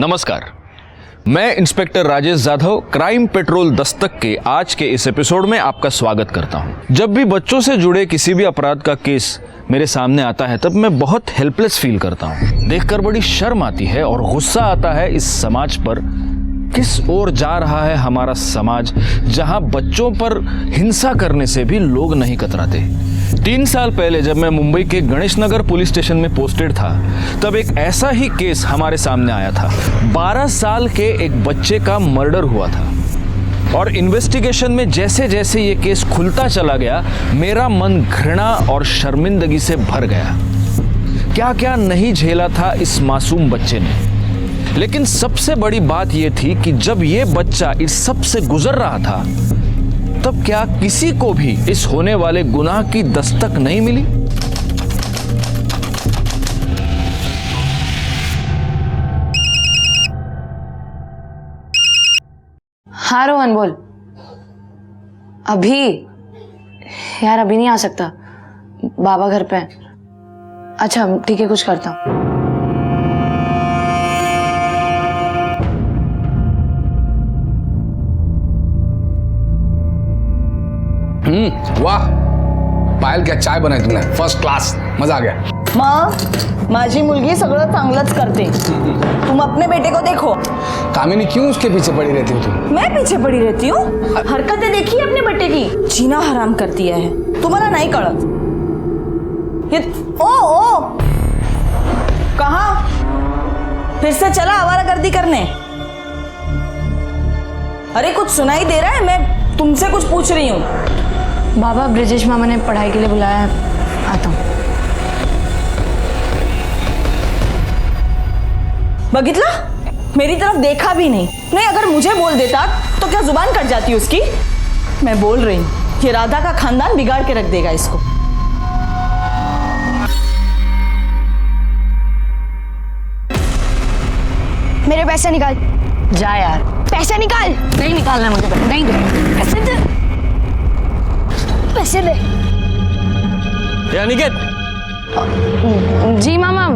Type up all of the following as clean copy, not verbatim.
नमस्कार, मैं inspector Rajesh Jadhav crime petrol Dastak के आज के इस एपिसोड में आपका स्वागत करता हूं। जब भी बच्चों से जुड़े किसी भी अपराध का केस मेरे सामने आता है तब मैं बहुत हेल्पलेस फील करता हूं। देखकर बड़ी शर्म आती है और गुस्सा आता है इस समाज पर। किस ओर जा रहा है हमारा समाज, जहां बच्चों पर हिंसा करने से भी लोग नहीं कतराते। 3 साल पहले जब मैं मुंबई के गणेश नगर पुलिस स्टेशन में पोस्टेड था, तब एक ऐसा ही केस हमारे सामने आया था। 12 साल के एक बच्चे का मर्डर हुआ था और इन्वेस्टिगेशन में जैसे जैसे ये केस खुलता चला गया, मेरा मन घृणा और शर्मिंदगी से भर गया। क्या क्या नहीं झेला था इस मासूम बच्चे ने। लेकिन सबसे बड़ी बात यह थी कि जब ये बच्चा इस सब से गुजर रहा था, तब क्या किसी को भी इस होने वाले गुनाह की दस्तक नहीं मिली? हाँ रोहन बोल। अभी यार अभी नहीं आ सकता, बाबा घर पे है। अच्छा ठीक है, कुछ करता हूँ। वाह पायल, क्या चाय बनाई तुमने, फर्स्ट क्लास, मजा आ गया। माझी मुलगी सगळं चांगलंच करते, तुम अपने बेटे को देखो। कामिनी क्यों उसके पीछे पड़ी रहती हो तुम? मैं पीछे पड़ी रहती हूँ? हरकतें देखी अपने बेटे की, जीना हराम कर दिया है। तुम्हारा नहीं कळत ये। ओ कहाँ फिर से चला आवारागर्दी करने? अरे कुछ सुनाई दे रहा है? मैं तुमसे कुछ पूछ रही हूँ। बाबा ब्रिजेश मामा ने पढ़ाई के लिए बुलाया है, आता हूँ। बघितला, मेरी तरफ देखा भी नहीं। अगर मुझे बोल देता तो क्या जुबान कट जाती उसकी? मैं बोल रही हूँ, ये राधा का खानदान बिगाड़ के रख देगा इसको। मेरे पैसे निकाल। जा यार, पैसे निकाल। नहीं निकालना मुझे, नहीं दे। पैसे दे, पैसे दे। अनिकेत, जी मामा।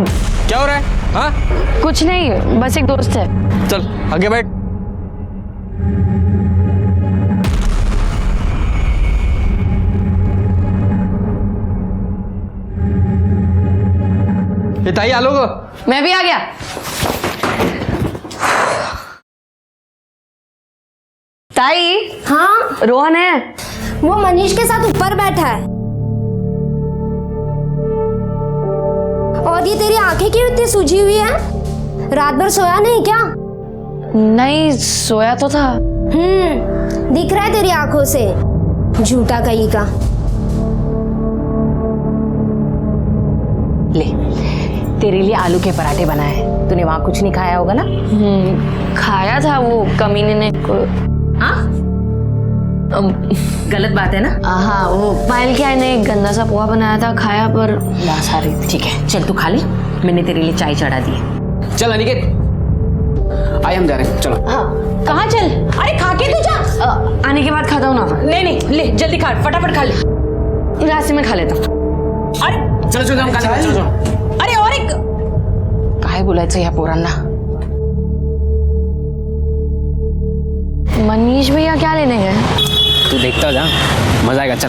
क्या हो रहा है? हाँ कुछ नहीं, बस एक दोस्त है। चल आगे बैठ। ये ताई आलो गो। मैं भी आ गया। ताई। हाँ रोहन है। वो मनीष के साथ ऊपर बैठा है। और ये तेरी आंखें क्यों इतनी सूजी हुई है? रात भर सोया नहीं क्या? नहीं सोया तो था। दिख रहा है तेरी आंखों से, झूठा कहीं का। ले, तेरे लिए आलू के पराठे बनाए हैं। तूने वहां कुछ नहीं खाया होगा ना? खाया था, वो कमीने ने हाँ, गलत बात है ना? हाँ, वो पायल के ने गंदा सा पोहा बनाया था, खाया पर सारी। ठीक है चल तू खा ले, मैंने तेरे लिए चाय चढ़ा दी है। चल अनिकेत, आइए हम जा रहे हैं, चलो। हाँ कहाँ चल? अरे खा के तू जा। आने के बाद खाता हूँ ना। नहीं ले जल्दी खा, फटाफट खा ले। रास्ते में खा लेता हूँ। अरे चलो हम खा लेंगे, चलो। अरे और एक काय बोलायचं या पोरांना? मनीष भैया क्या लेने गए? तू देखता जा, मजा आएगा। चल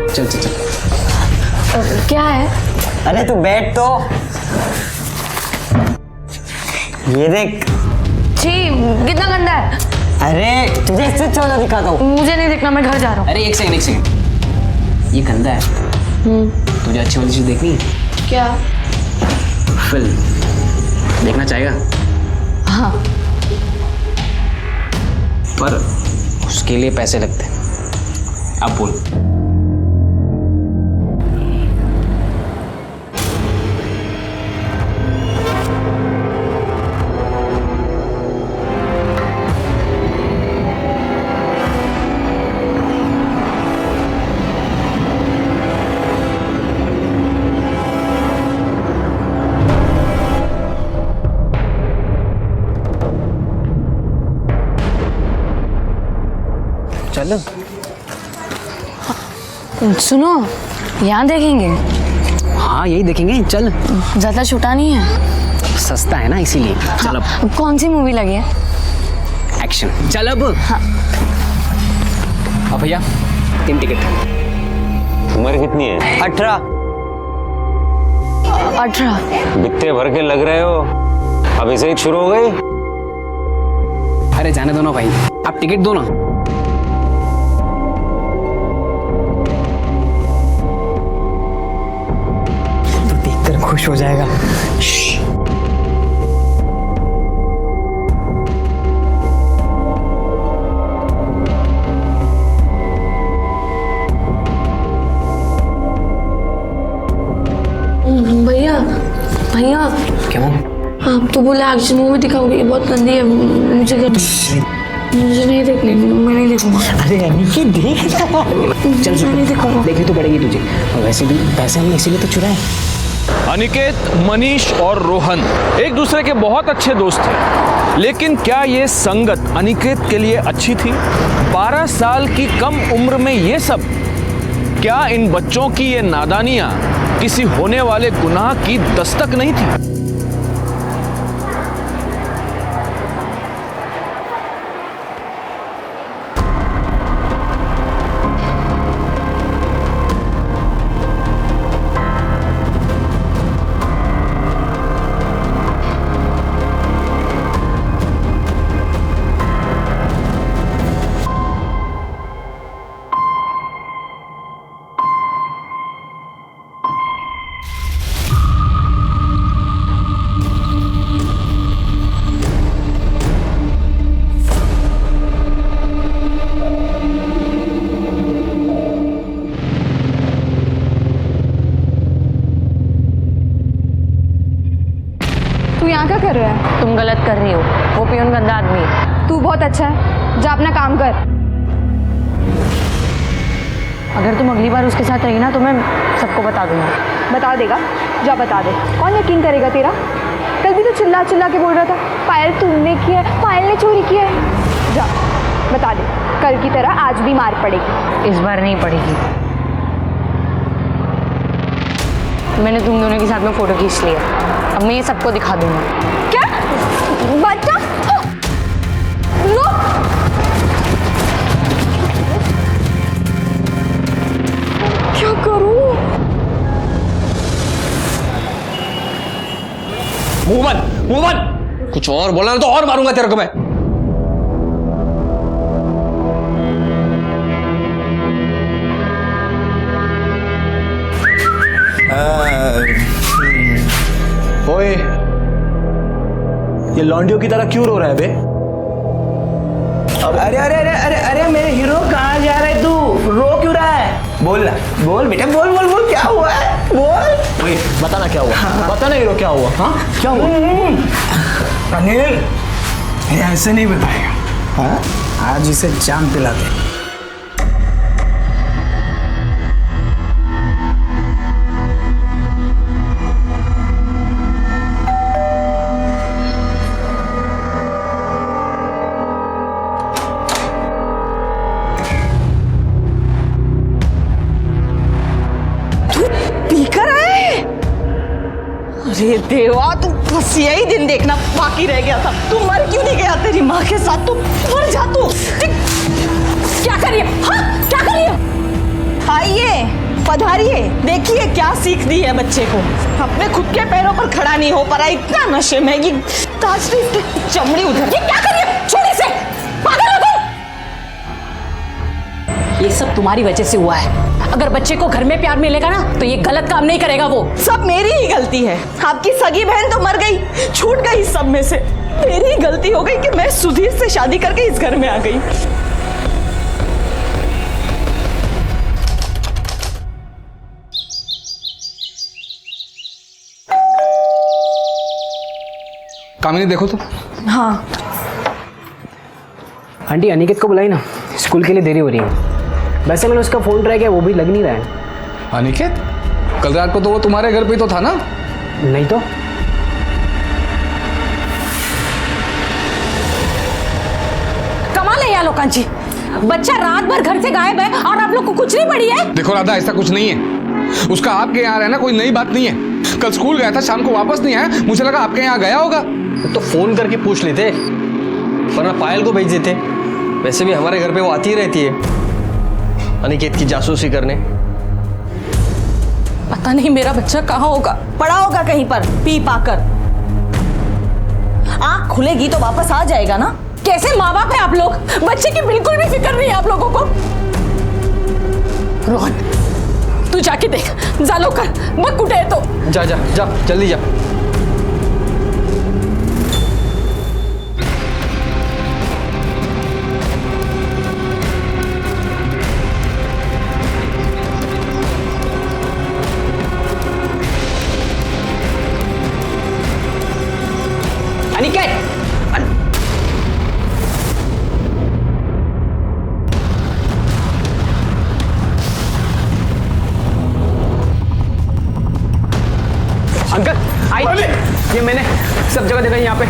चल चल चल। क्या है? अरे तू बैठ तो। ये देख। छी, कितना गंदा है। अरे तुझे इससे अच्छा वाला दिखाता हूँ। मुझे नहीं देखना, मैं घर जा रहा हूँ। अरे एक सेकंड, ये गंदा है। तुझे अच्छी वाली चीज देखनी है? क्या? फिल्म देखना चाहेगा? हाँ। पर उसके लिए पैसे लगते हैं। अब बोल। चलो। सुनो, यहाँ देखेंगे। हाँ यही देखेंगे, चल। ज्यादा छोटा नहीं है, सस्ता है ना इसीलिए। चल अब कौन सी मूवी लगी है? एक्शन। चल अब। हाँ। अब भैया 3 टिकट। उम्र कितनी है? 18। 18। बित्ते भर के लग रहे हो, अब इसे ही शुरू हो गई। अरे जाने दो ना भाई, आप टिकट दो ना। तो देखकर खुश हो जाएगा। भैया भैया, क्यों? आप तो बोले एक्शन मूवी दिखाओगे, ये बहुत गंदी है, मुझे नहीं देखनी, मैं नहीं देखूंगा। अरे अनिकेत देख। चल मैं नहीं देखूंगा। देखनी तो पड़ेगी तुझे, और वैसे भी पैसे हमने इसीलिए तो चुराए। अनिकेत, मनीष और रोहन एक दूसरे के बहुत अच्छे दोस्त थे, लेकिन क्या ये संगत अनिकेत के लिए अच्छी थी? 12 साल की कम उम्र में ये सब? क्या इन बच्चों की ये नादानियां किसी होने वाले गुनाह की दस्तक नहीं थी? तू यहाँ क्या कर रहा है? तुम गलत कर रही हो, वो पियून गंदा आदमी है। तू बहुत अच्छा है, जा अपना काम कर। अगर तुम अगली बार उसके साथ रही ना तो मैं सबको बता दूंगा। बता देगा? जा बता दे, कौन यकीन करेगा तेरा? कल भी तो चिल्ला चिल्ला के बोल रहा था पायल तुमने किया है, पायल ने चोरी किया है। जा बता दे, कल की तरह आज भी मार पड़ेगी। इस बार नहीं पड़ेगी। मैंने तुम दोनों के साथ में फोटो खींच लिया, अब मैं ये सबको दिखा दूंगा। क्या बच्चा? लो क्या करूं? मुंह बंद। कुछ और बोला ना तो और मारूंगा तेरे को मैं। ओए, ये लॉन्डियो की तरह क्यों रो रहा है बे? अरे अरे अरे अरे अरे मेरे हीरो, कहाँ जा रहे तू? रो क्यों रहा है? बोल ना, बोल बेटा, बोल बोल बोल, क्या हुआ है? बोल। ओए, बता ना क्या हुआ। बता ना हीरो, क्या हुआ? हाँ, क्या हुआ? अनिल, ये ऐसे नहीं बताएगा। हाँ, आज इसे जाम पिला दे। अरे देवा, तू बस यही दिन देखना बाकी रह गया था। तू मर क्यों नहीं गया तेरी माँ के साथ? तू मर जा तू। क्या करिए? हाँ क्या करिए? आइए पधारिए, देखिए क्या सीख दी है बच्चे को। अपने खुद के पैरों पर खड़ा नहीं हो पा रहा, इतना नशे में। ये ताजरीफ की चमड़ी उधर। ये क्या करिए? छोड़िए से, पागल हो तुम। ये सब तुम्हारी वजह से हुआ है। अगर बच्चे को घर में प्यार मिलेगा ना तो ये गलत काम नहीं करेगा वो। सब मेरी ही गलती है। आपकी सगी बहन तो मर गई, छूट गई सब में से। मेरी ही गलती हो गई कि मैं सुधीर से शादी करके इस घर में आ गई। कामिनी देखो तो। हाँ आंटी, अनिकेत को बुलाई ना, स्कूल के लिए देरी हो रही है। वैसे मैंने उसका फोन ट्राई किया, वो भी लग नहीं रहा है। अनिकेत, कल रात को तो वो तुम्हारे घर पे तो था ना? नहीं तो। कमाल है यार लोकांची, बच्चा रात भर घर से गायब है और आप लोग को कुछ नहीं पड़ी है। देखो राधा, ऐसा कुछ नहीं है। उसका आपके यहाँ रहना कोई नई बात नहीं है। कल स्कूल गया था, शाम को वापस नहीं आया, मुझे लगा आपके यहाँ गया होगा। तो फोन करके पूछ लेते, वरना पायल को भेज देते। वैसे भी हमारे घर पे वो आती ही रहती है अनिकेत की जासूसी करने। पता नहीं मेरा बच्चा कहाँ होगा। पड़ा होगा कहीं पर पी पाकर। आँख खुलेगी तो वापस आ जाएगा ना। कैसे माँ बाप है आप लोग, बच्चे की बिल्कुल भी फिक्र नहीं है आप लोगों को। रोहन तू जाके देख, जा लो कर, बक उठे है तो। जा जा जा, जल्दी जा। अनिकेत, अंकल आई, ये मैंने सब जगह देखा यहाँ पे।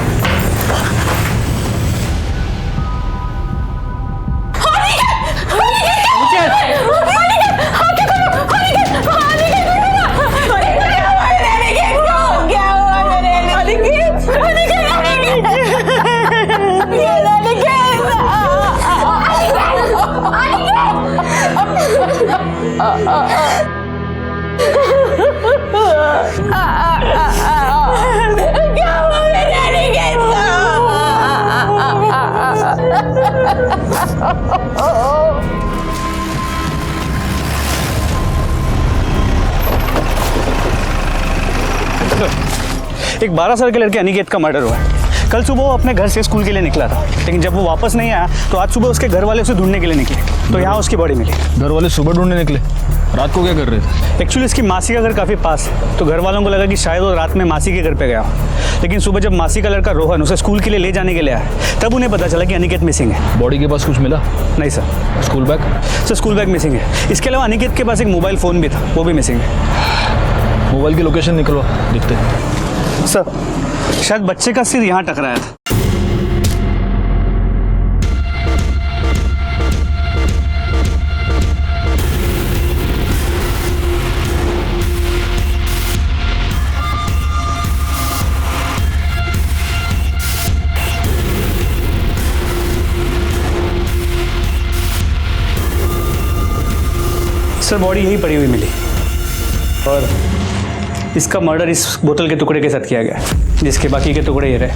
एक 12 साल के लड़के अनिकेत का मर्डर हुआ है। कल सुबह वो अपने घर से स्कूल के लिए निकला था, लेकिन जब वो वापस नहीं आया तो आज सुबह उसके घर वाले उसे ढूंढने के लिए निकले, तो यहाँ उसकी बॉडी मिली। घर वाले सुबह ढूंढने निकले? रात को क्या कर रहे थे? एक्चुअली इसकी मासी का घर काफ़ी पास है, तो घर वालों को लगा कि शायद वो रात में मासी के घर पे गया हो। लेकिन सुबह जब मासी का लड़का रोहन उसे स्कूल के लिए ले जाने के लिए आया, तब उन्हें पता चला कि अनिकेत मिसिंग है। बॉडी के पास कुछ मिला? नहीं sir. School bag? Sir school bag missing है। इसके अलावा अनिकेत के पास एक मोबाइल फ़ोन भी था, वो भी मिसिंग है। मोबाइल की लोकेशन निकलवा, दिखते हैं। सर शायद बच्चे का सिर यहाँ टकराया था। सर बॉडी यही पड़ी हुई मिली और इसका मर्डर इस बोतल के टुकड़े के साथ किया गया, जिसके बाकी के टुकड़े ये रहे।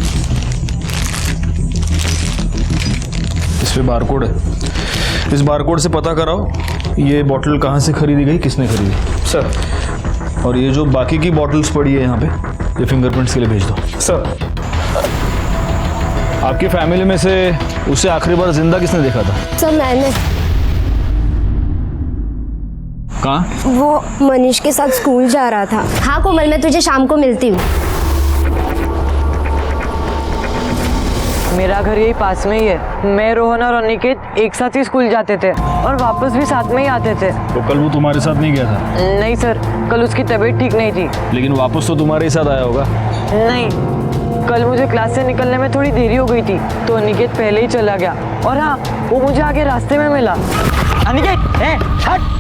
इस पे बारकोड है, इस बारकोड से पता कराओ ये बोतल कहाँ से खरीदी गई, किसने खरीदी। सर और ये जो बाकी की बॉटल्स पड़ी है यहाँ पे, ये फिंगरप्रिंट्स के लिए भेज दो। सर आपकी फैमिली में से उसे आखिरी बार जिंदा किसने देखा था? सर मैंने। कहाँ? वो मनीष के साथ स्कूल जा रहा था। हाँ कोमल, मैं तुझे शाम को मिलती हूँ। मेरा घर यही पास में ही है। मैं, रोहन और अनिकेत एक साथ ही स्कूल जाते थे और वापस भी साथ में ही आते थे। तो कल वो तुम्हारे साथ नहीं गया था? नहीं सर, कल उसकी तबीयत ठीक नहीं थी। लेकिन वापस तो तुम्हारे ही साथ आया होगा? नहीं, कल मुझे क्लास से निकलने में थोड़ी देरी हो गई थी, तो अनिकेत पहले ही चला गया। और हाँ, वो मुझे आगे रास्ते में मिला। अनिकेत, हट!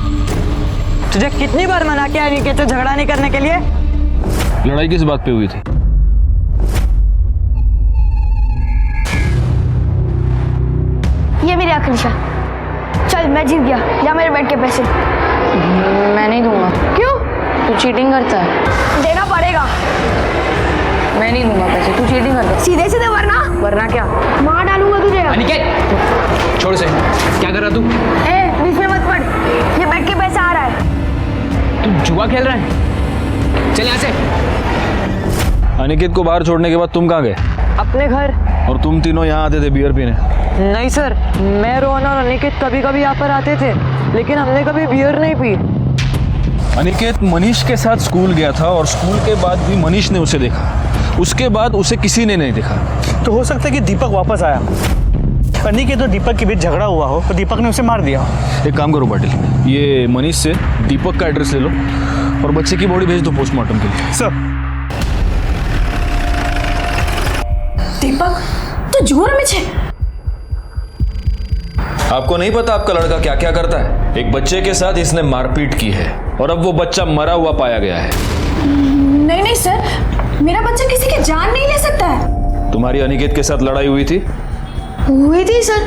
तुझे कितनी बार मना किया अनिकेत से झगड़ा नहीं करने के लिए? लड़ाई किस बात पे हुई थी? ये मेरी आखिरी शर्त। चल मैं जीत गया, या मेरे बेड के पैसे। मैं नहीं दूंगा। क्यों? तू चीटिंग करता है। देना पड़ेगा। मैं नहीं दूंगा पैसे, तू चीटिंग करता है। सीधे सीधे वरना क्या? मार डालूंगा तुझे। अनिकेत छोड़ से, क्या कर रहा तू? बीच में मत पड़, ये बेड के पैसे आ रहा है। तू जुआ खेल रहा है? चल यहाँ से। अनिकेत को बाहर छोड़ने के बाद तुम कहाँ गए? अपने घर। और तुम तीनों यहाँ आते थे बियर पीने? नहीं सर, मैं, रोहन और अनिकेत कभी कभी यहाँ पर आते थे, लेकिन हमने कभी बियर नहीं पी। अनिकेत मनीष के साथ स्कूल गया था और स्कूल के बाद भी मनीष ने उसे देखा, उसके बाद उसे किसी ने नहीं देखा। तो हो सकता है कि दीपक वापस आया, अनिकेत और दीपक के बीच झगड़ा हुआ हो, तो दीपक ने उसे मार दिया हो। एक काम करो पाटिल, ये मनीष से दीपक का एड्रेस ले लो और बच्चे की बॉडी भेज दो पोस्टमार्टम के लिए। सर। दीपक, तू जुआ में छे? आपको नहीं पता आपका लड़का क्या क्या करता है? एक बच्चे के साथ इसने मारपीट की है और अब वो बच्चा मरा हुआ पाया गया है। नहीं नहीं सर, मेरा बच्चा किसी की जान नहीं ले सकता है। तुम्हारी अनिकेत के साथ लड़ाई हुई थी? हुई थी सर,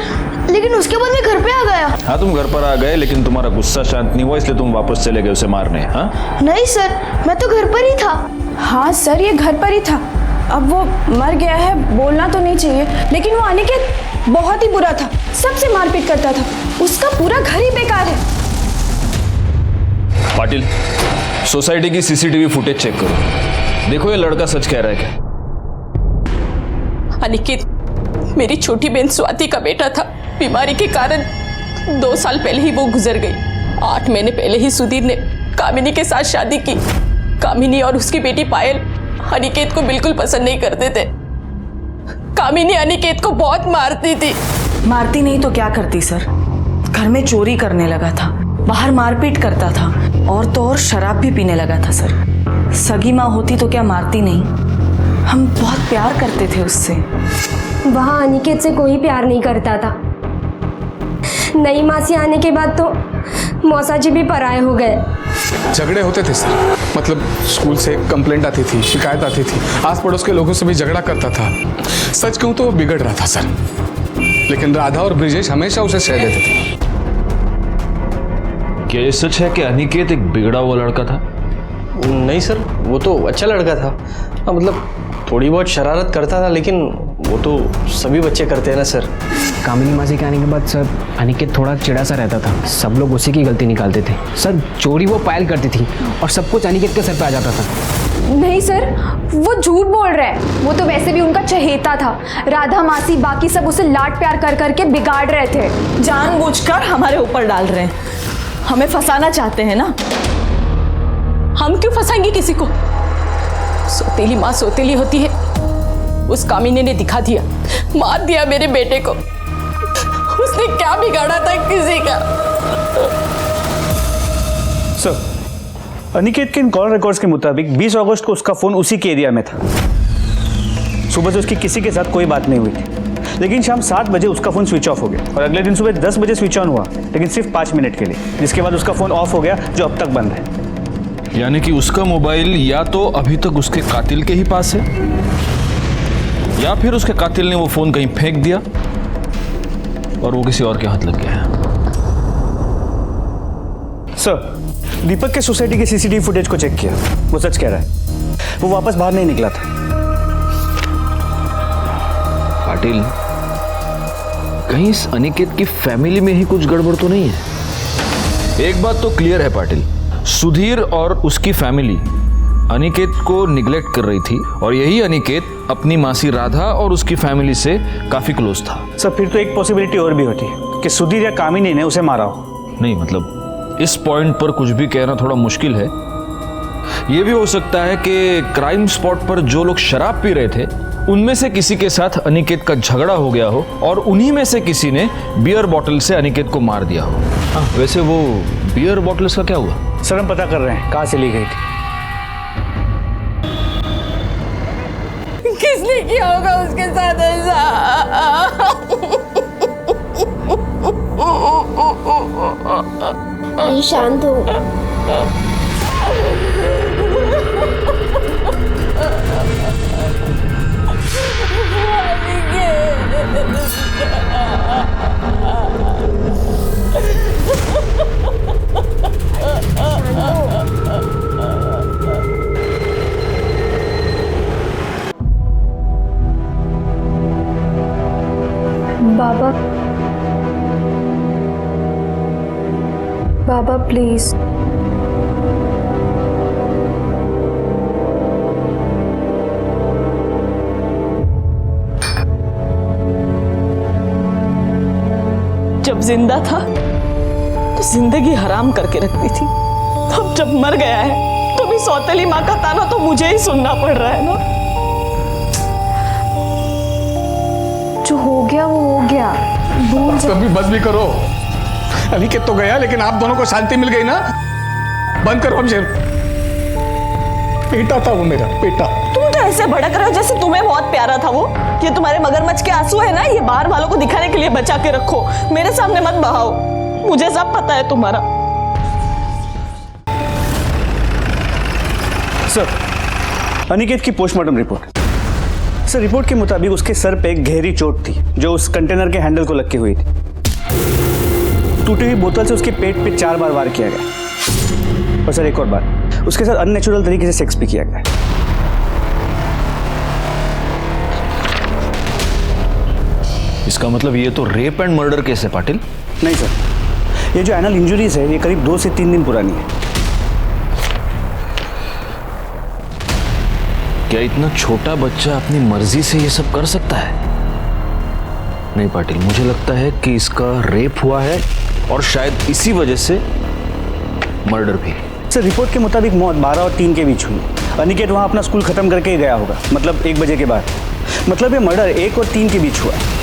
लेकिन उसके बाद मैं घर पे आ गया। हाँ, तुम घर पर आ गए, लेकिन तुम्हारा गुस्सा शांत नहीं हुआ, इसलिए तुम वापस चले गए उसे मारने। हाँ नहीं सर, मैं तो घर पर ही था। हाँ सर, ये घर पर ही था। अब वो मर गया है, बोलना तो नहीं चाहिए, लेकिन वो अनिकेत बहुत ही बुरा था, सबसे मारपीट करता था। उसका पूरा घर ही बेकार है। पाटिल, सोसाइटी की सीसीटीवी फुटेज चेक करो, देखो ये लड़का सच कह रहा है क्या। अनिकेत मेरी छोटी बहन स्वाति का बेटा था। बीमारी के कारण 2 साल पहले ही वो गुजर गई। 8 महीने पहले ही सुधीर ने कामिनी के साथ शादी की। कामिनी और उसकी बेटी पायल अनिकेत को बिल्कुल पसंद नहीं करते थे। कामिनी अनिकेत को बहुत मारती थी। मारती नहीं तो क्या करती सर? घर में चोरी करने लगा था, बाहर मारपीट करता था, और तो और शराब भी पीने लगा था सर। सगी माँ होती तो क्या मारती नहीं? हम बहुत प्यार करते थे उससे। वहाँ अनिकेत से कोई प्यार नहीं करता था। नई मासी आने के बाद तो मौसा जी भी पराये हो गए। झगड़े होते थे सर, मतलब स्कूल से कंप्लेंट आती थी, शिकायत आती थी, आस पड़ोस के लोगों से भी झगड़ा करता था। सच कहूँ तो वो बिगड़ रहा था सर, लेकिन राधा और ब्रिजेश हमेशा उसे सह देते थे। क्या ये सच है कि अनिकेत एक बिगड़ा हुआ लड़का था? नहीं सर, वो तो अच्छा लड़का था। हाँ, मतलब थोड़ी बहुत शरारत करता था, लेकिन वो तो सभी बच्चे करते हैं ना सर। कामिनी मासी के आने के बाद सर अनिकेत थोड़ा चिड़ा सा रहता था। सब लोग उसी की गलती निकालते थे सर। चोरी वो पायल करती थी और सब कुछ अनिकेत के सर पे आ जाता था। नहीं सर, वो झूठ बोल रहा है। वो तो वैसे भी उनका चहेता था। राधा मासी बाकी सब उसे लाड प्यार कर करके बिगाड़ रहे थे। जानबूझकर हमारे ऊपर डाल रहे हैं, हमें फंसाना चाहते हैं ना। हम क्यों फंसाएंगे किसी को? सौतेली माँ सौतेली होती है। उस कामिनी ने दिखा दिया, मार दिया मेरे बेटे को। उसने क्या बिगाड़ा था किसी का? सर, अनिकेत के इन कॉल रिकॉर्ड्स के मुताबिक 20 अगस्त को उसका फोन उसी के एरिया में था। सुबह से उसकी किसी के साथ कोई बात नहीं हुई थी, लेकिन शाम 7 बजे उसका फोन स्विच ऑफ हो गया और अगले दिन सुबह 10 बजे स्विच ऑन हुआ, लेकिन सिर्फ 5 मिनट के लिए, जिसके बाद उसका फोन ऑफ हो गया, जो अब तक बंद है। यानी कि उसका मोबाइल या तो अभी तक उसके कातिल के ही पास है, या फिर उसके कातिल ने वो फोन कहीं फेंक दिया और वो किसी और के हाथ लग गया है। सर, दीपक के सोसाइटी के सीसीटीवी फुटेज को चेक किया, वो सच कह रहा है। वो वापस बाहर नहीं निकला था। पाटिल, कहीं इस अनिकेत की फैमिली में ही कुछ गड़बड़ तो नहीं है? एक बात तो क्लियर है पाटिल, सुधीर और उसकी फैमिली अनिकेत को निग्लेक्ट कर रही थी और यही अनिकेत अपनी मासी राधा और उसकी फैमिली से काफी क्लोज था। सर, फिर तो एक पॉसिबिलिटी और भी होती है कि सुधीर या कामिनी ने उसे मारा हो। नहीं, मतलब इस पॉइंट पर कुछ भी कहना थोड़ा मुश्किल है। यह भी हो सकता है कि क्राइम स्पॉट पर जो लोग शराब पी रहे थे उनमें से किसी के साथ अनिकेत का झगड़ा हो गया हो और उन्हीं में से किसी ने बियर बॉटल से अनिकेत को मार दिया हो। हाँ, वैसे वो बियर बॉटल्स का क्या हुआ? सर, हम पता कर रहे हैं कहाँ से ली गई थी। किसने किया होगा उसके साथ ऐसा? शांत हो। बाबा, बाबा प्लीज। जब जिंदा था तो जिंदगी हराम करके रखती थी, अब जब मर गया है तो भी सौतेली माँ का ताना तो मुझे ही सुनना पड़ रहा है ना। जो हो गया वो हो गया, भूल जाओ। कभी बस भी करो। अनिकेत तो गया, लेकिन आप दोनों को शांति मिल गई ना। बंद करो अब। बेटा था वो, मेरा बेटा। तुम तो ऐसे भड़क रहे हो जैसे तुम्हें बहुत प्यारा था वो। ये तुम्हारे मगरमच्छ के आंसू है ना, ये बाहर वालों को दिखाने के लिए बचा के रखो, मेरे सामने मत बहाओ। मुझे सब पता है तुम्हारा। सर, अनिकेत की पोस्टमार्टम रिपोर्ट। सर, रिपोर्ट के मुताबिक उसके सर पे एक गहरी चोट थी जो उस कंटेनर के हैंडल को लग के हुई थी। टूटी हुई बोतल से उसके पेट पे 4 बार वार किया गया और सर एक और बार उसके साथ अननेचुरल तरीके से सेक्स भी किया गया। इसका मतलब ये तो रेप एंड मर्डर केस है पाटिल। नहीं सर, ये जो एनल इंजुरीज है ये करीब 2 से 3 दिन पुरानी है। क्या इतना छोटा बच्चा अपनी मर्जी से ये सब कर सकता है? नहीं पाटिल, मुझे लगता है कि इसका रेप हुआ है और शायद इसी वजह से मर्डर भी। सर, रिपोर्ट के मुताबिक मौत 12 और 3 के बीच हुई। अनिकेत वहाँ अपना स्कूल खत्म करके ही गया होगा, मतलब 1 बजे के बाद। मतलब ये मर्डर 1 और 3 के बीच हुआ है।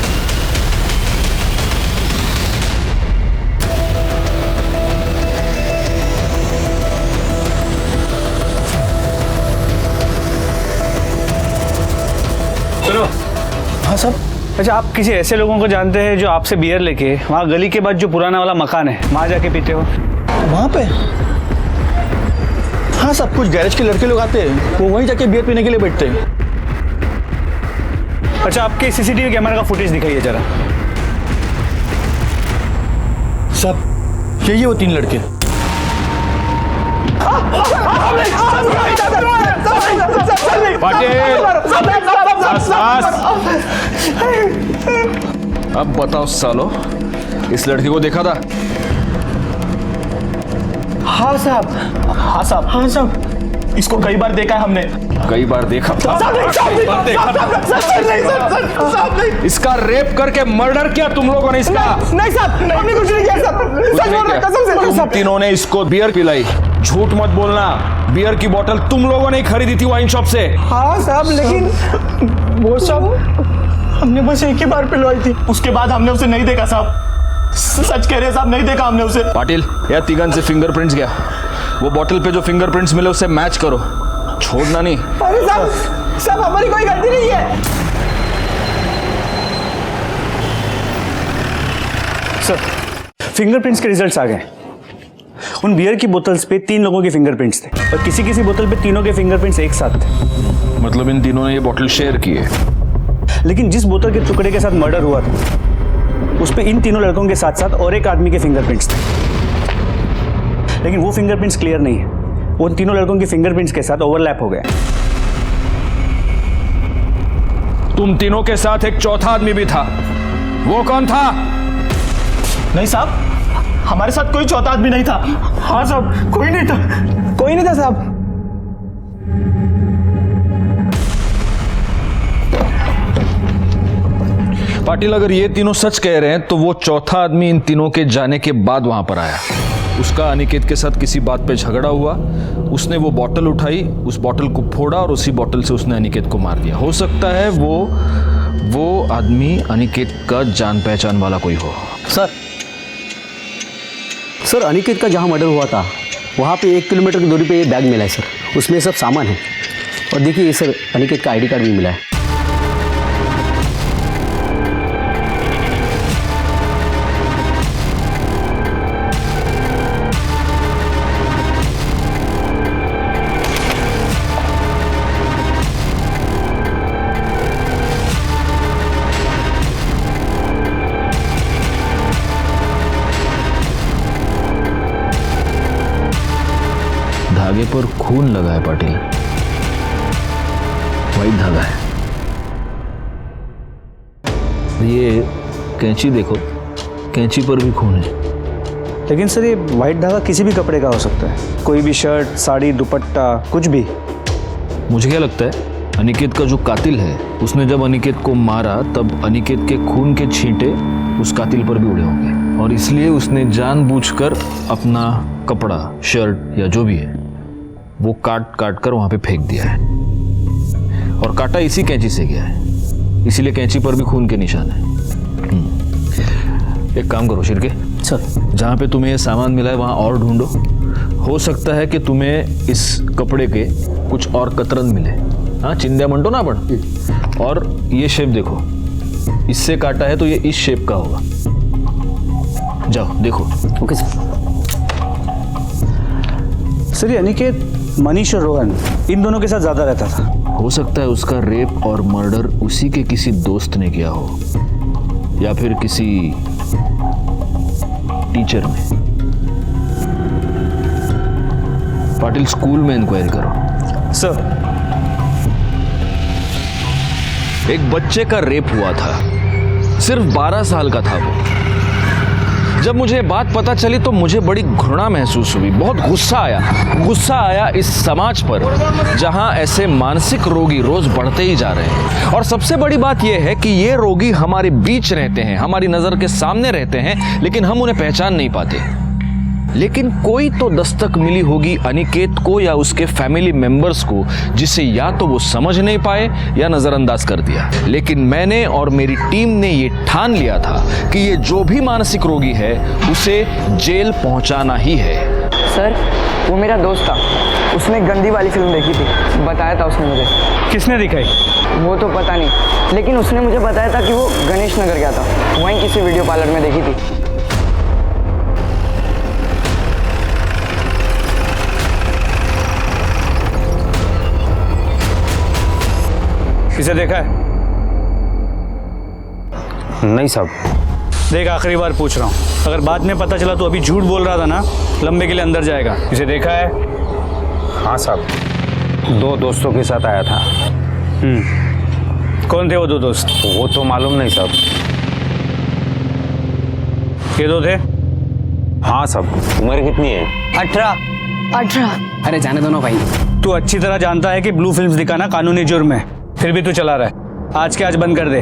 हाँ साहब। अच्छा, आप किसी ऐसे लोगों को जानते हैं जो आपसे बियर लेके वहाँ गली के बाद जो पुराना वाला मकान है वहाँ जाके पीते हो? वहाँ पे? हाँ साहब, कुछ गैरेज के लड़के लोग आते हैं, वो वहीं जाके बियर पीने के लिए बैठते हैं। अच्छा, आपके सीसीटीवी कैमरा का फुटेज दिखाइए जरा। साहब, यही है वो 3 लड़के। अब बताओ सालो, इस लड़की को देखा था? हाँ साहब, हाँ साहब, हाँ साहब, इसको कई बार देखा है हमने। कई बार देखा था? इसका रेप करके मर्डर किया तुम लोगों ने इसका? नहीं साहब, हमने कुछ नहीं किया साहब, सच बोल रहे, कसम से। तुम तीनों ने इसको बियर पिलाई, झूठ मत बोलना। बियर की बोतल तुम लोगों ने ही खरीदी थी वाइन शॉप से। हाँ साहब, लेकिन वो सब हमने बस एक ही बार पिलवाई थी, उसके बाद हमने उसे नहीं देखा साहब। सच कह रहे साहब, नहीं देखा हमने उसे। पाटिल, या तिगन से फिंगरप्रिंट्स गया, वो बोतल पे जो फिंगरप्रिंट्स मिले उससे मैच करो, छोड़ना नहीं। अरे साहब, हमारी कोई गलती नहीं है। सर, फिंगरप्रिंट्स के रिजल्ट्स आ गए। उन बियर की बोतल्स पे 3 लोगों के फिंगरप्रिंट्स थे और किसी बोतल पे तीनों के फिंगरप्रिंट्स एक साथ थे। मतलब इन तीनों ने ये बोतल शेयर की है। लेकिन जिस बोतल के टुकड़े के साथ मर्डर हुआ था उस पे इन तीनों लड़कों के साथ साथ और एक आदमी के फिंगरप्रिंट्स थे, लेकिन वो फिंगरप्रिंट्स क्लियर नहीं है। उन तीनों लड़कों के फिंगरप्रिंट्स के साथ ओवरलैप हो गए। तुम तीनों के साथ एक चौथा आदमी भी था, वो कौन था? नहीं साहब, हमारे साथ कोई चौथा आदमी नहीं था। हाँ साहब, कोई नहीं था, कोई नहीं था साहब। पाटिल, अगर ये तीनों सच कह रहे हैं तो वो चौथा आदमी इन तीनों के जाने के बाद वहां पर आया। उसका अनिकेत के साथ किसी बात पे झगड़ा हुआ, उसने वो बोतल उठाई, उस बोतल को फोड़ा और उसी बोतल से उसने अनिकेत को मार दिया। हो सकता है वो आदमी अनिकेत का जान पहचान वाला कोई हो। सर, अनिकेत का जहाँ मर्डर हुआ था वहाँ पे 1 किलोमीटर की दूरी पे ये बैग मिला है सर, उसमें सब सामान है। और देखिए सर, अनिकेत का ID कार्ड भी मिला है। धागे पर खून लगा है पाटिल, वाइट धागा है। ये कैंची देखो, कैंची पर भी खून है। लेकिन सर, ये वाइट धागा किसी भी कपड़े का हो सकता है, कोई भी शर्ट, साड़ी, दुपट्टा, कुछ भी। मुझे क्या लगता है, अनिकेत का जो कातिल है उसने जब अनिकेत को मारा तब अनिकेत के खून के छींटे उस कातिल पर भी उड़े होंगे और इसलिए उसने जानबूझकर अपना कपड़ा, शर्ट या जो भी है वो काट कर वहां पे फेंक दिया है और काटा इसी कैंची से गया है, इसीलिए कैंची पर भी खून के निशान है। एक काम करो शिरके सर, जहाँ पे तुम्हें ये सामान मिला है वहाँ और ढूंढो। हो सकता है कि तुम्हें इस कपड़े के कुछ और कतरन मिले। हाँ चिंध्या म्हणतो ना आपण। और ये शेप देखो, इससे काटा है तो ये इस शेप का होगा। जाओ देखो। Okay sir. सर ये अनिकेत मनीष और रोहन इन दोनों के साथ ज्यादा रहता था। हो सकता है उसका रेप और मर्डर उसी के किसी दोस्त ने किया हो, या फिर किसी टीचर ने। पाटिल स्कूल में इंक्वायरी करो। सर एक बच्चे का रेप हुआ था, सिर्फ 12 साल का था वो। जब मुझे बात पता चली तो मुझे बड़ी घृणा महसूस हुई, बहुत गुस्सा आया इस समाज पर जहां ऐसे मानसिक रोगी रोज बढ़ते ही जा रहे हैं। और सबसे बड़ी बात यह है कि ये रोगी हमारे बीच रहते हैं, हमारी नजर के सामने रहते हैं, लेकिन हम उन्हें पहचान नहीं पाते। लेकिन कोई तो दस्तक मिली होगी अनिकेत को या उसके फैमिली मेंबर्स को, जिसे या तो वो समझ नहीं पाए या नजरअंदाज कर दिया। लेकिन मैंने और मेरी टीम ने ये ठान लिया था कि ये जो भी मानसिक रोगी है उसे जेल पहुंचाना ही है। सर वो मेरा दोस्त था, उसने गंदी वाली फिल्म देखी थी, बताया था उसने मुझे। किसने दिखाई? वो तो पता नहीं, लेकिन उसने मुझे बताया था कि वो गणेश नगर गया था, वहीं किसी वीडियो पार्लर में देखी थी। किसे देखा है? नहीं साहब। देख आखिरी बार पूछ रहा हूँ, अगर बाद में पता चला तो अभी झूठ बोल रहा था ना, लंबे के लिए अंदर जाएगा। किसे देखा है? हाँ साहब, 2 दोस्तों के साथ आया था। कौन थे वो 2 दोस्त? वो तो मालूम नहीं साहब। ये 2 थे? हाँ साहब। उम्र कितनी है? 18। अरे जाने दो ना भाई। तू अच्छी तरह जानता है कि ब्लू फिल्म्स दिखाना कानूनी जुर्म है, फिर भी तू चला रहा है। आज के आज बंद कर दे।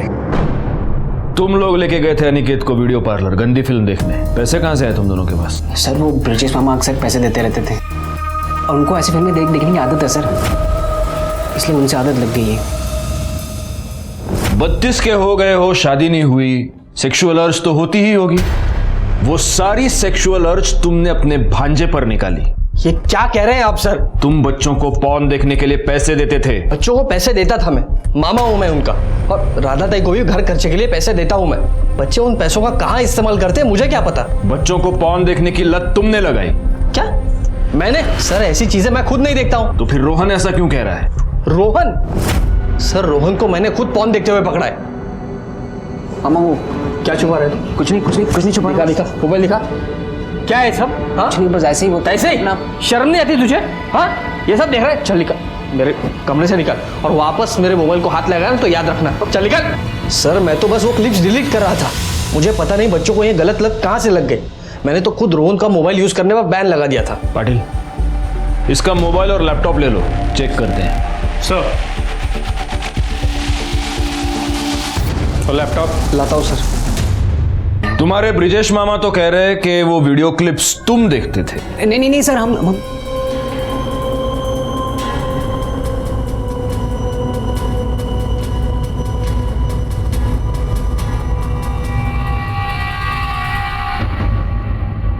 तुम लोग लेके गए थे अनिकेत को वीडियो पार्लर गंदी फिल्म देखने, पैसे कहाँ से आए तुम दोनों के पास? सर वो ब्रिजेश मामा अक्सर पैसे देते रहते थे और उनको ऐसी फिल्में देखने की आदत है सर, इसलिए उनसे आदत लग गई है। 32 के हो गए हो, शादी नहीं हुई, सेक्सुअल अर्ज तो होती ही होगी। वो सारी सेक्सुअल अर्ज तुमने अपने भांजे पर निकाली। ये क्या कह रहे हैं आप सर? तुम बच्चों को पॉर्न देखने के लिए पैसे देते थे। बच्चों को पैसे देता था मैं, मामा हूं मैं उनका, और राधा ताई को भी घर खर्चे के लिए पैसे देता हूं मैं। बच्चे उन पैसों का कहाँ इस्तेमाल करते हैं मुझे क्या पता। बच्चों को पॉर्न देखने की लत तुमने लगाई। क्या मैंने? सर ऐसी चीजें मैं खुद नहीं देखता हूं। तो फिर रोहन ऐसा क्यों कह रहा है? रोहन? सर रोहन को मैंने खुद पॉर्न देखते हुए पकड़ा है। मामा वो क्या छुपा रहे थे? कुछ नहीं छुपा। लिखा मोबाइल लिखा। क्या है सब? हाँ कुछ नहीं, बस ऐसे ही होता है। ऐसे ही ना, शर्म नहीं आती तुझे? हाँ ये सब देख रहा है? चल निकल मेरे कमरे से, निकल और वापस मेरे मोबाइल को हाथ लगाया तो याद रखना। चल निकल। सर मैं तो बस वो क्लिप्स डिलीट कर रहा था, मुझे पता नहीं बच्चों को ये गलत लत कहाँ से लग गई। मैंने तो खुद रोहन का मोबाइल यूज करने पर बैन लगा दिया था। पाटिल इसका मोबाइल और लैपटॉप ले लो, चेक करते हैं। सर और लैपटॉप लाता हूँ सर। तुम्हारे ब्रिजेश मामा तो कह रहे हैं कि वो वीडियो क्लिप्स तुम देखते थे। नहीं सर, हम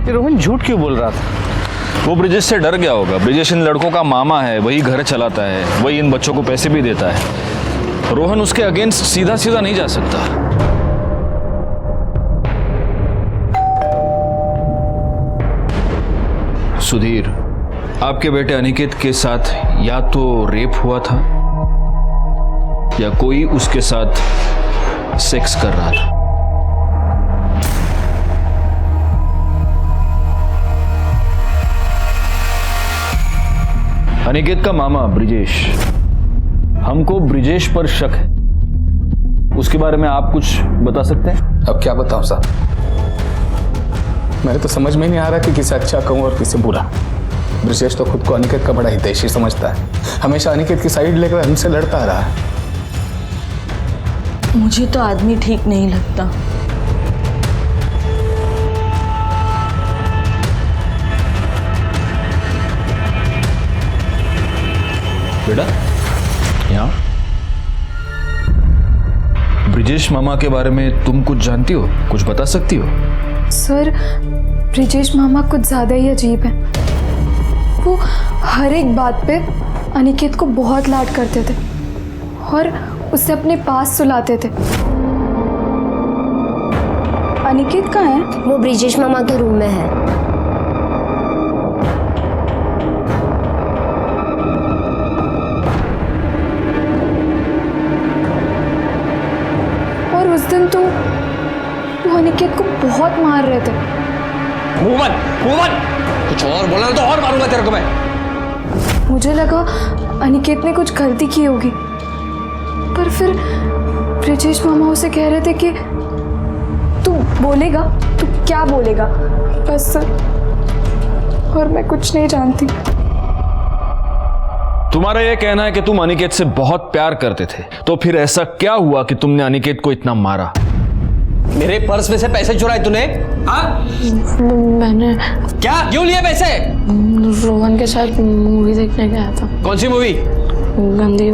रोहन झूठ क्यों बोल रहा था? वो ब्रिजेश से डर गया होगा। ब्रिजेश इन लड़कों का मामा है, वही घर चलाता है, वही इन बच्चों को पैसे भी देता है। रोहन उसके अगेंस्ट सीधा सीधा नहीं जा सकता। सुधीर, आपके बेटे अनिकेत के साथ या तो रेप हुआ था या कोई उसके साथ सेक्स कर रहा था। अनिकेत का मामा ब्रिजेश, हमको ब्रिजेश पर शक है, उसके बारे में आप कुछ बता सकते हैं? अब क्या बताऊं साहब, मेरे तो समझ में नहीं आ रहा कि किसे अच्छा कहूं और किसे बुरा। ब्रिजेश तो खुद को अनिकेत का बड़ा हितैषी समझता है, हमेशा अनिकेत की साइड लेकर हमसे लड़ता रहा है। मुझे तो आदमी ठीक नहीं लगता। बेटा यहाँ, ब्रिजेश मामा के बारे में तुम कुछ जानती हो, कुछ बता सकती हो? सर ब्रिजेश मामा कुछ ज़्यादा ही अजीब है। वो हर एक बात पे अनिकेत को बहुत लाड करते थे। और उसे अपने पास सुलाते थे। अनिकेत कहाँ है? वो ब्रिजेश मामा के रूम में है। और उस दिन तो वो अनिकेत को बहुत मार रहे थे। मुंह बंद। कुछ और बोला तो और मारूंगा तेरे को मैं। मुझे लगा अनिकेत ने कुछ गलती की होगी, पर फिर ब्रिजेश मामा उसे कह रहे थे कि तू बोलेगा, तू क्या बोलेगा बस, और मैं कुछ नहीं जानती। तुम्हारा यह कहना है कि तुम अनिकेत से बहुत प्यार करते थे, तो फिर ऐसा क्या हुआ कि तुमने अनिकेत को इतना मारा? मेरे पर्स में से पैसे चुराए तूने? हाँ? मैंने क्या? क्यों लिए पैसे? रोहन के साथ मूवी देखने गया था। कौन सी मूवी? गंदी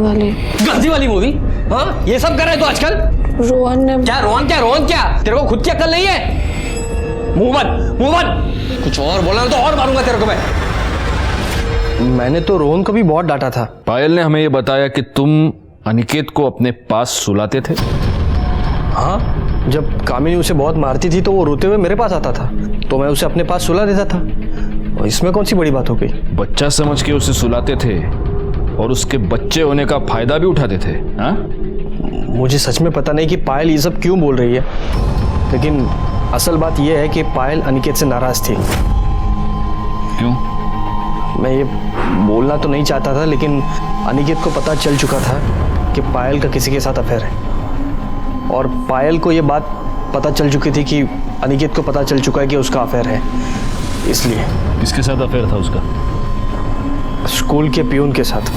वाली मूवी? हाँ? ये सब कर रहे तू आजकल? रोहन ने रोहन क्या? तेरे को खुद की अक्ल नहीं है? मुंह बंद। कुछ और बोला तो और मारूंगा तेरे को मैं। मैंने तो रोहन को भी बहुत डांटा था। पायल ने हमें यह बताया कि तुम अनिकेत को अपने पास सुलाते थे। हाँ, जब कामिनी उसे बहुत मारती थी तो वो रोते हुए मेरे पास आता था, तो मैं उसे अपने पास सुला देता था। और इसमें कौन सी बड़ी बात हो गई? बच्चा समझ के उसे सुलाते थे और उसके बच्चे होने का फायदा भी उठाते थे। हाँ? मुझे सच में पता नहीं कि पायल ये सब क्यों बोल रही है, लेकिन असल बात यह है कि पायल अनिकेत से नाराज थी। क्यों? मैं ये बोलना तो नहीं चाहता था, लेकिन अनिकेत को पता चल चुका था कि पायल का किसी के साथ अफेयर है, और पायल को ये बात पता चल चुकी थी कि अनिकेत को पता चल चुका है कि उसका अफेयर है। इसलिए। किसके साथ अफेयर था उसका? स्कूल के पियून के साथ।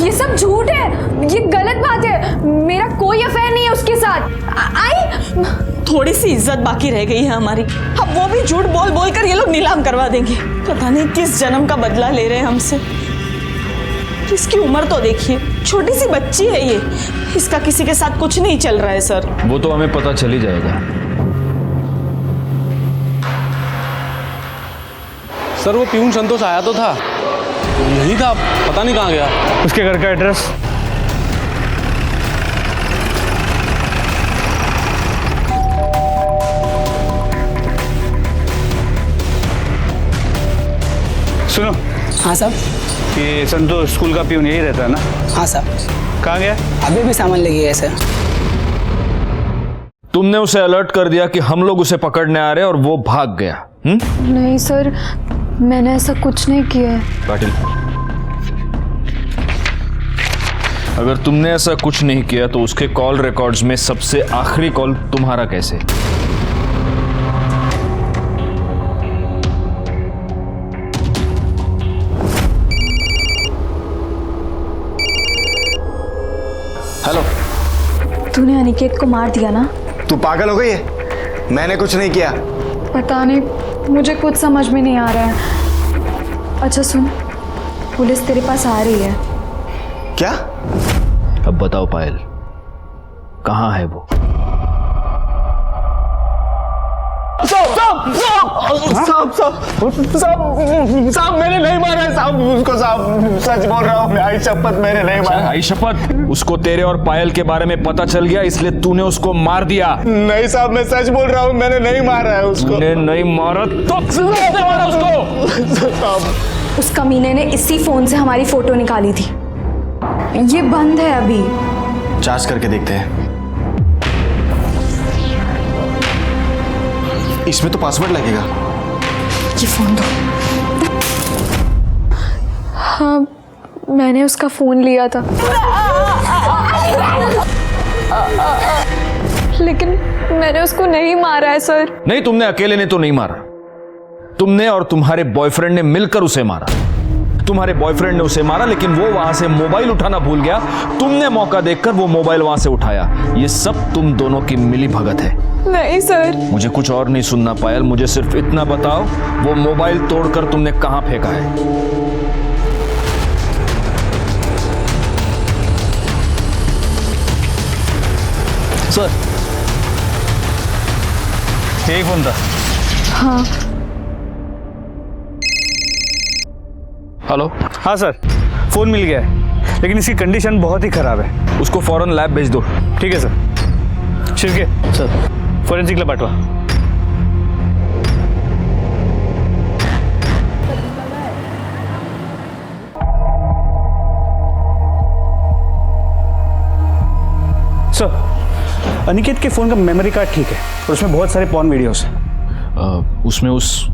ये सब झूठ है, ये गलत बात है। मेरा कोई अफेयर नहीं है उसके साथ। आई थोड़ी सी इज्जत बाकी रह गई है हमारी, अब वो भी झूठ बोल बोल कर ये लोग नीलाम करवा देंगे। पता नहीं किस जन्म का बदला ले रहे हैं हमसे। इसकी उम्र तो देखिए, छोटी सी बच्ची है ये। इसका किसी के साथ कुछ नहीं चल रहा है सर। वो तो हमें पता चल ही जाएगा। सर वो पियून संतोष आया तो था, यही था, पता नहीं कहाँ गया। उसके घर का एड्रेस? सुनो। हाँ साहब। ये संतोष स्कूल का पियून यही रहता है ना? हाँ साहब। कहाँ गया? अभी भी सामान लेके गए सर। तुमने उसे अलर्ट कर दिया कि हम लोग उसे पकड़ने आ रहे हैं और वो भाग गया। नहीं सर, मैंने ऐसा कुछ नहीं किया है। पाटिल, अगर तुमने ऐसा कुछ नहीं किया तो उसके कॉल रिकॉर्ड्स में सबसे आखिरी कॉल तुम्हारा कैसे? हेलो। तूने अनिकेत को मार दिया ना? तू पागल हो गई है? मैंने कुछ नहीं किया। पता नहीं, मुझे कुछ समझ में नहीं आ रहा है। अच्छा सुन, पुलिस तेरे पास आ रही है। क्या? अब बताओ पायल, कहाँ है वो? साहब मैंने नहीं मारा है साहब उसको। साहब सच बोल रहा हूँ मैं, आई शपथ मैंने नहीं मारा। आई शपथ? उसको तेरे और पायल के बारे में पता चल गया इसलिए तूने उसको मार दिया? नहीं साहब मैं सच बोल रहा हूँ, मैंने नहीं मारा है उसको। तूने नहीं मारा तो किसने मारा उसको? साहब उस कमीने ने इसी फोन से हमारी फोटो निकाली थी। ये बंद है अभी। जांच करके देखते हैं। इसमें तो पासवर्ड लगेगा। ये फोन दो। हाँ, मैंने उसका फोन लिया था, लेकिन मैंने उसको नहीं मारा है सर। नहीं, तुमने अकेले ने तो नहीं मारा, तुमने और तुम्हारे बॉयफ्रेंड ने मिलकर उसे मारा। तुम्हारे बॉयफ्रेंड ने उसे मारा, लेकिन वो वहां से मोबाइल उठाना भूल गया। तुमने मौका देखकर वो मोबाइल वहां से उठाया। ये सब तुम दोनों की मिली भगत है। नहीं सर। मुझे कुछ और नहीं सुनना पायल, मुझे सिर्फ इतना बताओ, वो मोबाइल तोड़कर तुमने कहां फेंका है? सर यही फोन था। हाँ। हेलो। हाँ सर, फ़ोन मिल गया है, लेकिन इसकी कंडीशन बहुत ही ख़राब है। उसको फौरन लैब भेज दो। ठीक है सर। शिर्के सर, फॉरेंसिकला पाठवा। सर, अनिकेत के फ़ोन का मेमोरी कार्ड ठीक है और उसमें बहुत सारे पॉर्न वीडियोस हैं। उसमें उस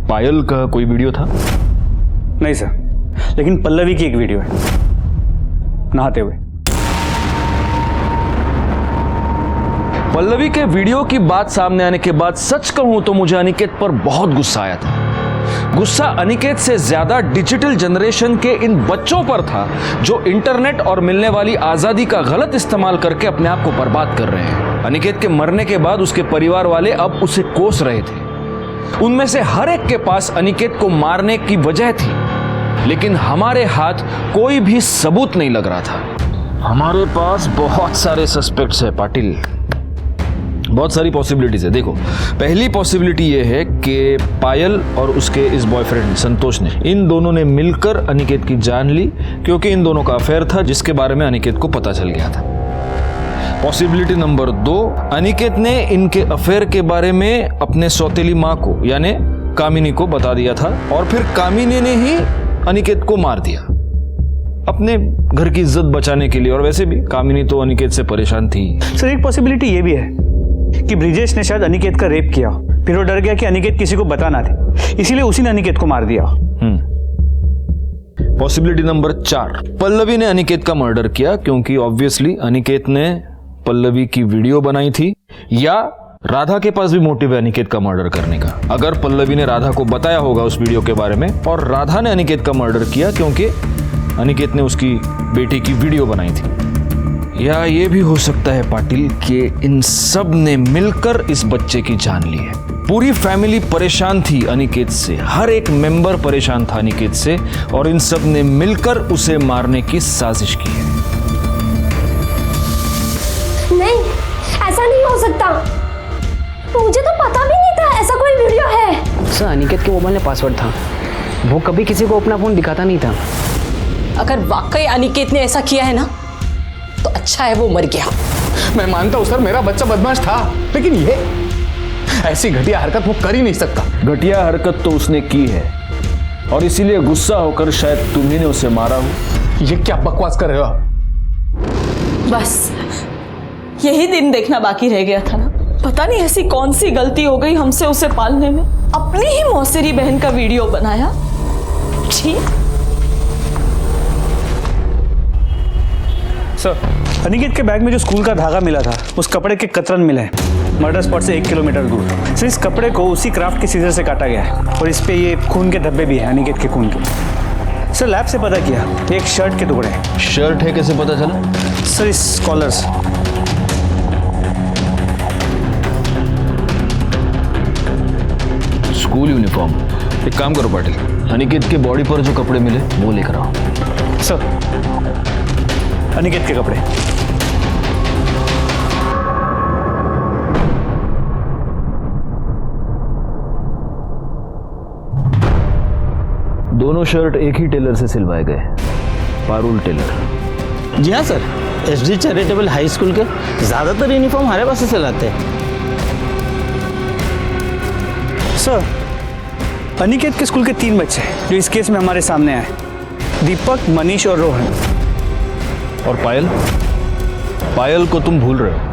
पायल का कोई वीडियो था? नहीं सर, लेकिन पल्लवी की एक वीडियो है नहाते हुए। पल्लवी के वीडियो की बात सामने आने के बाद सच कहूं तो मुझे अनिकेत पर बहुत गुस्सा आया था। गुस्सा अनिकेत से ज्यादा डिजिटल जनरेशन के इन बच्चों पर था जो इंटरनेट और मिलने वाली आजादी का गलत इस्तेमाल करके अपने आप को बर्बाद कर रहे हैं। अनिकेत के मरने के बाद उसके परिवार वाले अब उसे कोस रहे थे। उनमें से हर एक के पास अनिकेत को मारने की वजह थी, लेकिन हमारे हाथ कोई भी सबूत नहीं लग रहा था। हमारे पास बहुत सारे सस्पेक्ट्स है पाटिल, बहुत सारी पॉसिबिलिटीज है। देखो, पहली पॉसिबिलिटी ये है कि पायल और उसके इस बॉयफ्रेंड संतोष ने, इन दोनों ने मिलकर अनिकेत की जान ली, क्योंकि इन दोनों का अफेयर था जिसके बारे में अनिकेत को पता चल गया था। पॉसिबिलिटी नंबर 2, अनिकेत ने इनके अफेयर के बारे में अपने सौतेली माँ को यानी कामिनी को बता दिया था और फिर कामिनी ने ही अनिकेत को मार दिया अपने घर की इज्जत बचाने के लिए। और वैसे भी कामिनी तो अनिकेत से परेशान थी। सर, एक पॉसिबिलिटी ये भी है कि ब्रिजेश ने शायद अनिकेत का रेप किया, फिर वो डर गया कि अनिकेत किसी को बताना दे, इसीलिए उसी ने अनिकेत को मार दिया। पॉसिबिलिटी नंबर 4, पल्लवी ने अनिकेत का मर्डर किया, क्योंकि ऑब्वियसली अनिकेत ने पल्लवी की वीडियो बनाई थी, या राधा के पास भी मोटिव है अनिकेत का मर्डर करने का। अगर पल्लवी ने राधा को बताया होगा उस वीडियो के बारे में और राधा ने अनिकेत का मर्डर किया क्योंकि अनिकेत ने उसकी बेटी की वीडियो बनाई थी। या ये भी हो सकता है पाटिल कि इन सब ने मिलकर इस बच्चे की जान ली है। पूरी फैमिली परेशान थी अनिकेत से, हर एक मेंबर परेशान था अनिकेत से, और इन सब ने मिलकर उसे मारने की साजिश की है। नहीं, ऐसा नहीं हो सकता। मुझे तो पता भी नहीं था ऐसा कोई वीडियो है। सर, अनिकेत के मोबाइल में पासवर्ड था, वो कभी किसी को अपना फोन दिखाता नहीं था। अगर वाकई अनिकेत ने ऐसा किया है ना, तो अच्छा है वो मर गया। मैं मानता हूं सर, मेरा बच्चा बदमाश था, लेकिन ये ऐसी घटिया हरकत वो कर ही नहीं सकता। घटिया हरकत तो उसने की है और इसीलिए गुस्सा होकर शायद तुम्ही ने उसे मारा हो। ये क्या बकवास कर रहे हो आप? बस यही दिन देखना बाकी रह गया था ना। पता नहीं ऐसी कौन सी गलती हो गई हमसे उसे पालने में। अपनी ही मौसेरी बहन का वीडियो बनाया। छी। सर, अनिकेत के बैग में जो स्कूल का धागा मिला था, उस कपड़े के कतरन मिले हैं मर्डर स्पॉट से 1 किलोमीटर दूर। सर, इस कपड़े को उसी क्राफ्ट के सीजर से काटा गया है और इस पे ये खून के धब्बे भी हैं, अनिकेत के खून के। सर, लैब से पता किया, एक शर्ट के टुकड़े हैं। शर्ट है, कैसे पता चला? सर, इस कॉलर से। School uniform. एक काम करो पाटिल, अनिकेत के बॉडी पर जो कपड़े मिले वो लेकर आओ। सर, अनिकेत के कपड़े। दोनों शर्ट एक ही टेलर से सिलवाए गए, पारुल टेलर। जी हाँ sir, SD charitable high school के ज्यादातर यूनिफॉर्म हमारे पास से सिलाते हैं। सर, अनिकेत के स्कूल के 3 बच्चे जो इस केस में हमारे सामने आए, दीपक, मनीष और रोहन। और पायल? पायल को तुम भूल रहे हो।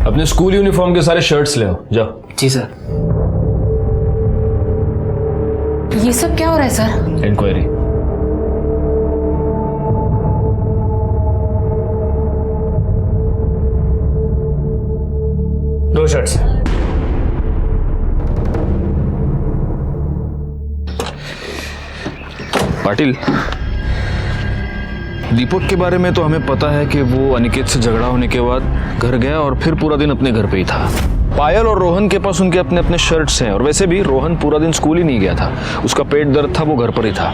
अपने स्कूल यूनिफॉर्म के सारे शर्ट्स ले आओ, जाओ। जी सर। ये सब क्या हो रहा है सर? इंक्वायरी। दो शर्ट्स। पाटिल, दीपक के बारे में तो हमें पता है कि वो अनिकेत से झगड़ा होने के बाद घर गया और फिर पूरा दिन अपने घर पे ही था। पायल और रोहन के पास उनके अपने अपने शर्ट्स हैं, और वैसे भी रोहन पूरा दिन स्कूल ही नहीं गया था, उसका पेट दर्द था, वो घर पर ही था।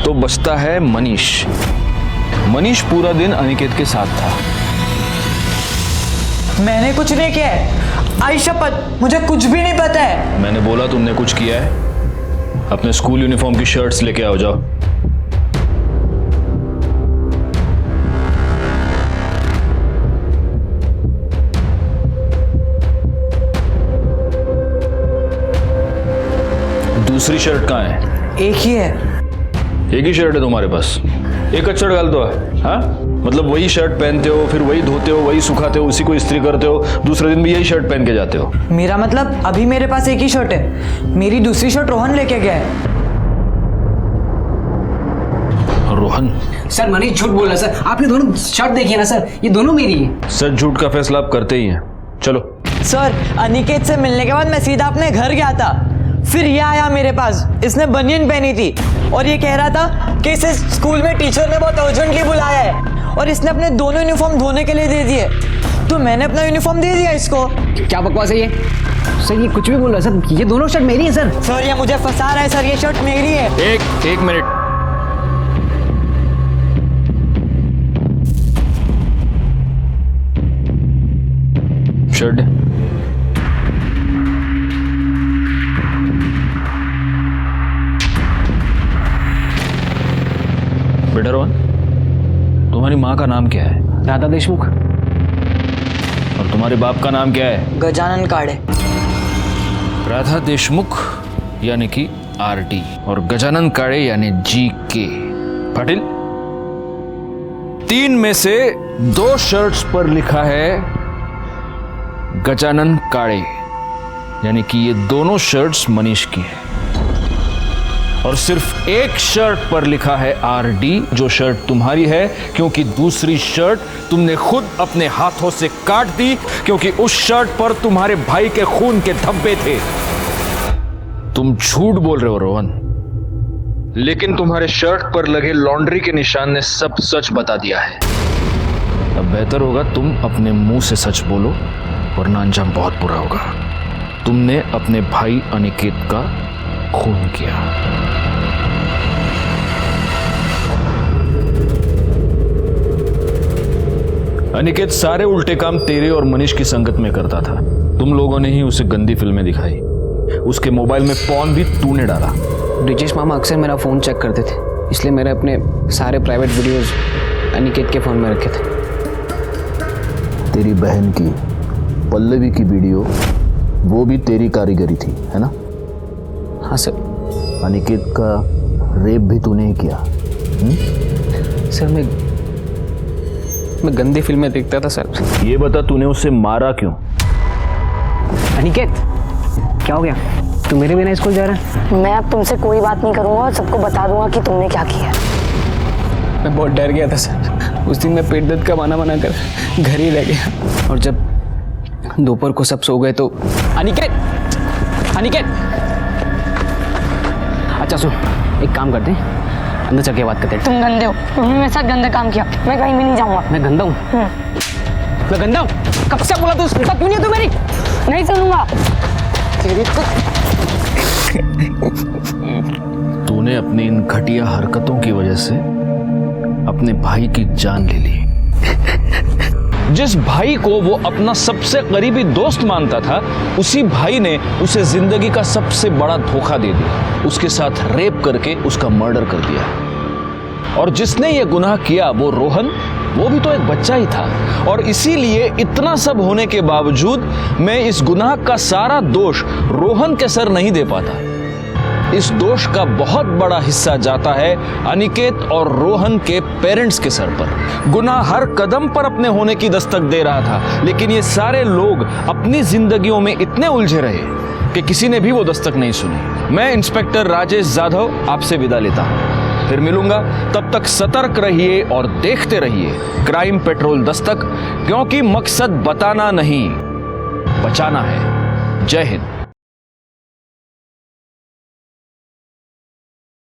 तो बचता है मनीष। मनीष पूरा दिन अनिकेत के साथ था। मैंने कुछ नहीं किया है, आई शपथ मुझे कुछ भी नहीं पता है। मैंने बोला तुमने कुछ किया है। अपने स्कूल यूनिफॉर्म की शर्ट्स लेके आओ, जाओ। दूसरी शर्ट कहाँ है? एक ही है। एक ही शर्ट है तुम्हारे पास? एक शर्ट डाल दो। हाँ, मतलब वही शर्ट पहनते हो, फिर वही धोते हो, वही सुखाते हो, उसी को इस्त्री करते हो, दूसरे दिन भी यही शर्ट पहन के जाते हो। मेरा मतलब अभी मेरे पास एक ही शर्ट है, मेरी दूसरी शर्ट रोहन लेके गया है। रोहन? सर मनीष झूठ बोल रहा है सर, आप ये दोनों शर्ट देखिए ना सर, ये दोनों मेरी है। सर झूठ का फैसला आप करते ही हैं। चलो। सर अनिकेत से मिलने के बाद मैं सीधा अपने घर गया था, फिर ये आया मेरे पास, इसने बनियन पहनी थी और ये कह रहा था कि इसे स्कूल में टीचर ने बहुत अर्जेंटली बुलाया है और इसने अपने दोनों यूनिफॉर्म धोने के लिए दे दिए, तो मैंने अपना यूनिफॉर्म दे दिया इसको। क्या बकवास है ये? सर ये कुछ भी बोल रहा है सर, ये दोनों शर्ट मेरी है सर। सर ये मुझे फंसा रहा है सर, ये शर्ट मेरी है। एक मिनट। शर्ट बेटा रोहन, तुम्हारी माँ का नाम क्या है? राधा देशमुख। और तुम्हारे बाप का नाम क्या है? गजानन काड़े। राधा देशमुख यानी कि RD और गजानन काड़े यानी GK। पाटिल, 3 में से 2 शर्ट्स पर लिखा है गजानन काड़े, यानी कि ये दोनों शर्ट्स मनीष की है। और सिर्फ एक शर्ट पर लिखा है RD, जो शर्ट तुम्हारी है, क्योंकि दूसरी शर्ट तुमने खुद अपने हाथों से काट दी, क्योंकि उस शर्ट पर तुम्हारे भाई के खून के धब्बे थे। तुम झूठ बोल रहे हो रोहन, लेकिन तुम्हारे शर्ट पर लगे लॉन्ड्री के निशान ने सब सच बता दिया है। अब बेहतर होगा तुम अपने मुंह से सच बोलो, वरना अंजाम बहुत बुरा होगा। तुमने अपने भाई अनिकेत का खून किया। अनिकेत सारे उल्टे काम तेरे और मनीष की संगत में करता था। तुम लोगों ने ही उसे गंदी फिल्में दिखाई, उसके मोबाइल में पॉर्न भी तूने डाला। ब्रिजेश मामा अक्सर मेरा फ़ोन चेक करते थे, इसलिए मैंने अपने सारे प्राइवेट वीडियोस अनिकेत के फ़ोन में रखे थे। तेरी बहन की पल्लवी की वीडियो, वो भी तेरी कारीगरी थी, है ना? हाँ सर। अनिकेत का रेप भी तूने ही किया? सर मैं गंदी फिल्में देखता था सर। ये बता, तूने उसे मारा क्यों? अनिकेत क्या हो गया? तू मेरे बिना स्कूल जा रहा है? मैं अब तुमसे कोई बात नहीं करूंगा और सबको बता दूंगा कि तुमने क्या किया। मैं बहुत डर गया था सर। उस दिन मैं पेट दर्द का बहाना बनाकर घर ही रह गया, और जब दोपहर को सब सो गए तो अनिकेत अच्छा सुन, एक काम करते हैं, अंदर चल के बात करते हैं। तुम गंदे हो, तुमने मेरे साथ गंदा काम किया, मैं कहीं भी नहीं जाऊंगा। मैं गंदा हूँ? मैं गंदा हूँ? कब से बोला तू सुनता क्यों नहीं है तू मेरी? नहीं सुनूंगा। तेरी तूने अपनी इन घटिया हरकतों की वजह से अपने भाई की जान ले ली। जिस भाई को वो अपना सबसे करीबी दोस्त मानता था, उसी भाई ने उसे जिंदगी का सबसे बड़ा धोखा दे दिया, उसके साथ रेप करके उसका मर्डर कर दिया। और जिसने ये गुनाह किया वो रोहन, वो भी तो एक बच्चा ही था। और इसीलिए इतना सब होने के बावजूद मैं इस गुनाह का सारा दोष रोहन के सर नहीं दे पाता। इस दोष का बहुत बड़ा हिस्सा जाता है अनिकेत और रोहन के पेरेंट्स के सर पर। गुनाह हर कदम पर अपने होने की दस्तक दे रहा था, लेकिन ये सारे लोग अपनी जिंदगियों में इतने उलझे रहे कि किसी ने भी वो दस्तक नहीं सुनी। मैं इंस्पेक्टर राजेश जाधव आपसे विदा लेता हूं, फिर मिलूंगा। तब तक सतर्क रहिए और देखते रहिए क्राइम पेट्रोल दस्तक, क्योंकि मकसद बताना नहीं, बचाना है। जय हिंद।